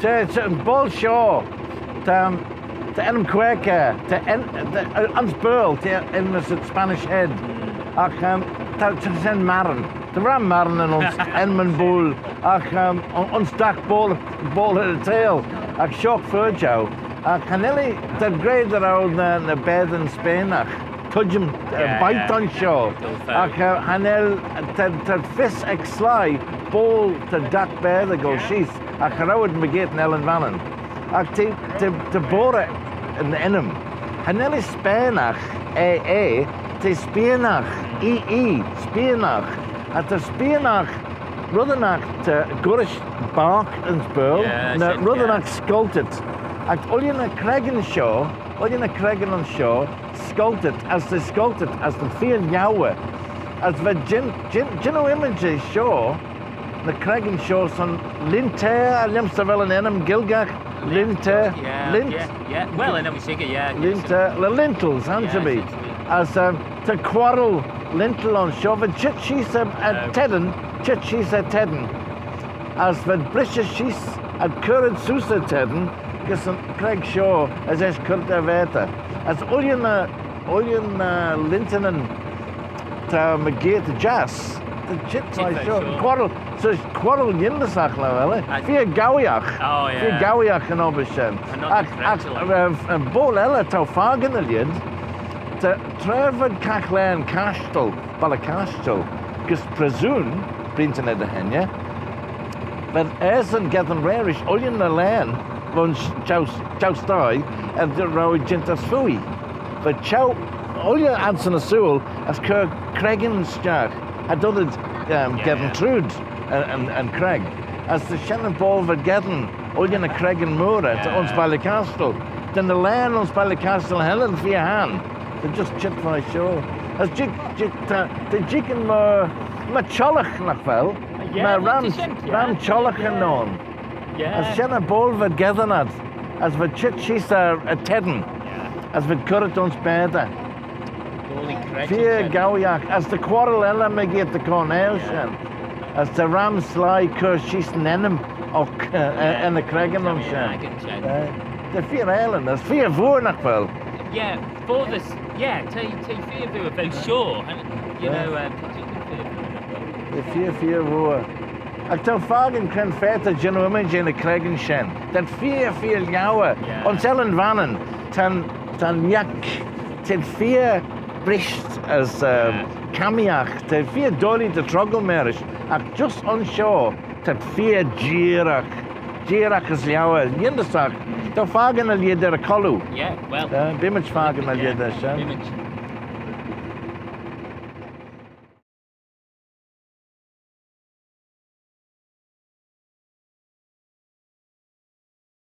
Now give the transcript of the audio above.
Te bol Shoh. Te enm Quaker. Te ans Burl. Te enm is het Spanish head. Ach, te zijn Marranyn. Te ram Marranyn ons enm boel. Ach, ons dak bol at the tail. Ach, shock furjow. Ach, hanelli te grade around na bed in Spaaniagh. Tudjum Baiht on Shoh. Ach, hanel te fis ex sly bol te dak bed go shees. Ach, rawd magate in Ellen Vannon. Ach, te bore in enm. Hanelli Spaaniagh te Speeiney Speeiney. At the Speeiney Ruddenach te Gurish bark in Burl. Na Ruddenach Scoltit. At Ullina Cregan Shoh. Ullina Cregan on Shoh. Scoltit as the field Gaueagh. As the Gino images Shoh. The Cregan Shoh son Linter, Limstervel and Enum, Gilgach, Linter, Lint. Yeah. Well, I know we sing it, yeah. Linter, the lintels, Hansaby. As to Quarral, lintel on Shoh, the she's at Teadyn, she's at Teadyn. As the British she's at Current Susa Teadyn, because Craig Shoh as es Curta Veta. As Ullina Linton to Magate Jazz. The chits I show. Quarral, so Quarral Yindasach Lavelle. Fear Gaueagh. Oh, yeah. Fear Gaueagh and Obishen. And Bol Ella to Fagan the Lid. To Trevor Cachlan Castle, Ballacastle. Because presume, Brinton at the Henya. But as and getting rarish, Ullian the land, runs Chow and the road Gentas Fui. But Chow, Ullian Anson a Sewell, as Kirk Craig's Jack. I done it Gavin Trude and Craig. As the Shannon Ball for Gavin, Ullian a Craig and Moora to ons Ballacastle. Then the land ons Ballacastle Helen for your hand. They just chit for a show. As the chicken ma Chiollagh nach fel. Ma ram Chiollagh and non. As Shannon Ball for Gavin as the chit she's a Teadyn. As the current ons better. Fear Gaueagh, as the Quarral ella me get the cornell shin. As the ram sly cur she's nenum and the Cregan on shin. The fear island, as fear voer nach fel. Yeah, for this, te fear voer about Shoh, and you know, the fear voer. Ag to fagen cren feta geno image in the Cregan shin. That fear Gaueagh. On Ellen Vannon, tan yak, ten fear brisht as Camiach, te fear dolly to truggle marish, ach just on Shoh, te fear Jeerach as Liawa, Yindasach, to fagen al yeder Cholloo. Yeah, well. Bimage fagen al yeder shin.